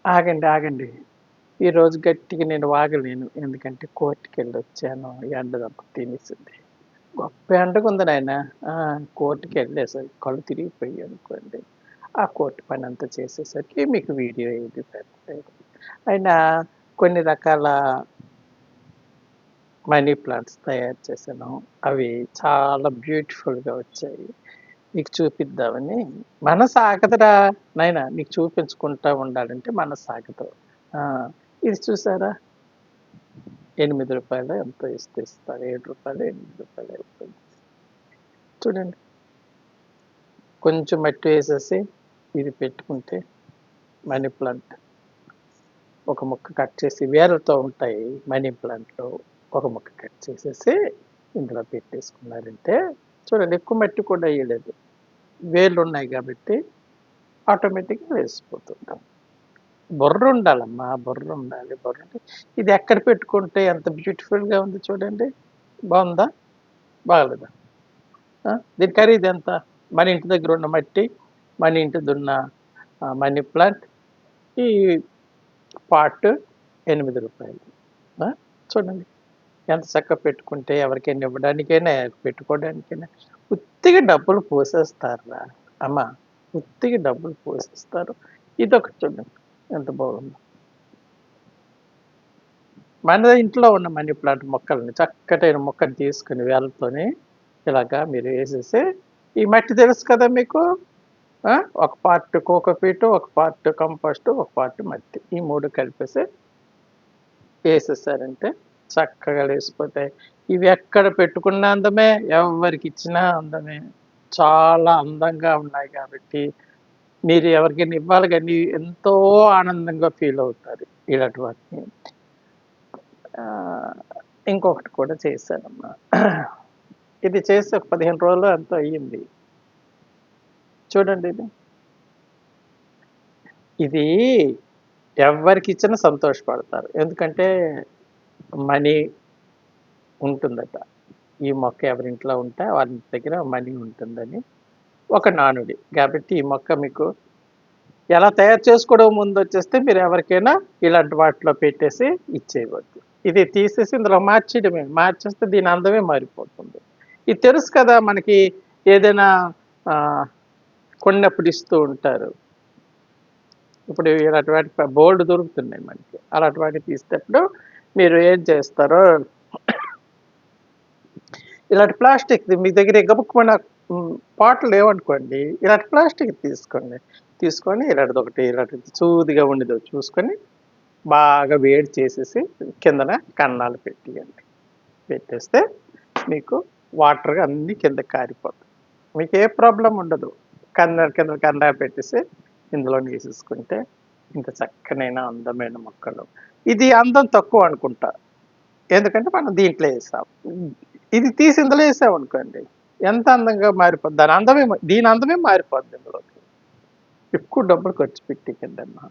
ఆగండి. ఆగండి. ఈరోజు గట్టిగా నేను వాగలేను. ఎందుకంటే కోర్ట్‌కెళ్ళొచ్చాను. ఎండ దెబ్బ తినేసింది. గొప్ప ఎండగుంది నాయనా. ఆ! కోర్ట్‌కెళ్ళేసరికి కళ్ళు తిరిగిపోయాయనుకోండి. ఆ కోర్ట్ పనంతా చేసేసరికి మీకు వీడియో ఏది పెట్టలేదు. అయినా కొన్ని రకాల మనీ ప్లాంట్స్ తయారు చేశాను. అవి చాలా బ్యూటిఫుల్‌గా వచ్చాయి. నీకు చూపిద్దామని. మనసు ఆగదురా నాయనా! నీకు చూపించుకుంటా ఉండాలంటే మనసు ఆగదు. ఆ! ఇది చూసారా? రూ. 8 ఎంతో ఇస్తే ఇస్తారు. రూ. 7, రూ. 8 అయిపోయింది. చూడండి. కొంచెం మట్టి వేసేసి ఇది పెట్టుకుంటే మనీ ప్లాంట్ ఒక ముక్క కట్ చేసి వేర్లతో ఉంటాయి మనీ ప్లాంట్‌లో. ఒక ముక్క కట్ చేసేసి ఇందులో పెట్టేసుకున్నారంటే చూడండి ఎక్కువ మట్టి కూడా ఎయలేదు. వేర్లున్నాయి కాబట్టి ఆటోమేటిక్‌గా వేసిపోతుంది. బుర్రుండాలమ్మా. బుర్రుండాలి. బుర్రుంటే ఇది ఎక్కడ పెట్టుకుంటే ఎంత బ్యూటిఫుల్‌గా ఉంది చూడండి. బావుందా? బాగాలేదా? ఆ! దీని ఖరీదెంత? మన ఇంటి దగ్గరున్న మట్టి, మన ఇంటిదున్న మనీ ప్లాంట్, ఈ పాట్ రూ. 8. ఆ! చూడండి. ఎంత చక్కగా పెట్టుకుంటే ఎవరికైనా ఇవ్వడానికైనా, పెట్టుకోవడానికైనా ఉత్తిగా డబ్బులు పోసేస్తారురా అమ్మ. ఉత్తిగా డబ్బులు పోసేస్తారు. ఇదొకటి చూడండి ఎంత బాగుందో. మన ఇంట్లో ఉన్న మనీ ప్లాంట్ మొక్కల్ని చక్కటైన మొక్కని తీసుకొని వేళ్ళతోని ఇలాగా మీరు వేసేసి ఈ మట్టి తెలుసు కదా మీకు. ఒక పార్ట్ కోకోపీటు, ఒక పార్ట్ కంపోస్టు, ఒక పార్ట్ మట్టి. ఈ 3 కలిపేసి వేసేసారంటే చక్కగా లేసిపోతాయి. ఇవి ఎక్కడ పెట్టుకున్న అందమే, ఎవ్వరికి ఇచ్చినా అందమే. చాలా అందంగా ఉన్నాయి కాబట్టి మీరు ఎవరికైనా ఇవ్వాలి గానీ ఎంతో ఆనందంగా ఫీల్ అవుతారు ఇలాంటి వాటిని. ఆహ్, ఇంకొకటి కూడా చేశానమ్మా. ఇది చేసి ఒక 15 రోజులో ఎంతో అయ్యింది. చూడండి ఇది. ఇది ఎవ్వరికిచ్చినా సంతోషపడతారు. ఎందుకంటే మనీ ఉంటుందట. ఈ మొక్క ఎవరింట్లో ఉంటే వాళ్ళ దగ్గర మనీ ఉంటుందని ఒక నానుడి. కాబట్టి ఈ మొక్క మీకు ఎలా తయారు చేసుకోవడం ముందొచ్చేస్తే మీరు ఎవరికైనా ఇలాంటి వాటిలో పెట్టేసి ఇచ్చేయవచ్చు. ఇది తీసేసి ఇందులో మార్చేయడమే. మార్చేస్తే దీని అందమే మారిపోతుంది. ఇది తెలుసు కదా మనకి ఏదైనా ఆహ్, కొన్నప్పుడు ఇస్తూ ఉంటారు. ఇప్పుడు ఇలాంటి వాటి బోలెడు దొరుకుతున్నాయి మనకి. అలాంటి వాటిని తీసేటప్పుడు మీరు ఏం చేస్తారో ఇలాంటి ప్లాస్టిక్‌ది మీ దగ్గర గబుక్కుమన్న పాట్లు లేవనుకోండి, ఇలాంటి ప్లాస్టిక్ తీసుకోండి. తీసుకొని ఇలాంటిదొకటి ఇలాంటిది సూదిగా ఉండేది చూసుకొని బాగా వేడి చేసేసి కిందన కన్నాలు పెట్టియండి. పెట్టేస్తే మీకు వాటర్ అన్నీ కిందకి కారిపోతాయి. మీకు ఏ ప్రాబ్లమ్ ఉండదు. కింద కన్నాలు పెట్టేసి ఇందులోనే వేసేసుకుంటే ఇంత చక్కనైన అందమైన మొక్కలు. ఇది అందం తక్కువ అనుకుంటా. ఎందుకంటే మనం దీంట్లో వేసాం. ఇది తీసి ఇందులో వేసామనుకోండి ఎంత అందంగా మారిపోద్ది. దీని అందమే మారిపోద్ది ఇందులోకి. ఎక్కువ డబ్బులు ఖర్చు పెట్టేయకండమ్మా.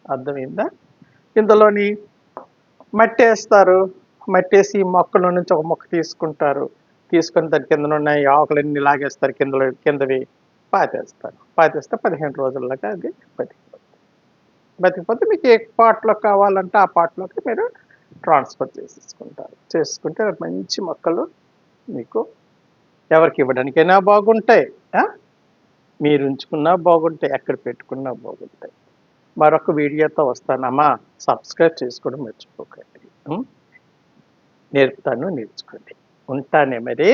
అర్థమైందా? ఇందులోని మట్టేస్తారు. మట్టేసి ఈ మొక్కలో నుంచి ఒక మొక్క తీసుకుంటారు. తీసుకొని దాని కిందనున్న ఈ ఆకులన్నీ లాగేస్తారు కిందవి పాతేస్తారు. పాతేస్తే 15 రోజుల్లోగా అది బతికిపోతుంది. బతికిపోతే మీకు ఏ పాట్‌లో కావాలంటే ఆ పాట్‌లోకి మీరు ట్రాన్స్‌ఫర్ చేసేసుకుంటారు. చేసుకుంటే మంచి మొక్కలు మీకు ఎవరికి ఇవ్వడానికైనా బాగుంటాయి. ఆ! మీరు ఉంచుకున్నా బాగుంటాయి. ఎక్కడ పెట్టుకున్నా బాగుంటాయి. మరొక వీడియోతో వస్తానమ్మా. సబ్స్క్రైబ్ చేసుకోవడం మర్చిపోకండి. నేర్పుతాను నేర్చుకోండి. ఉంటానే మరి.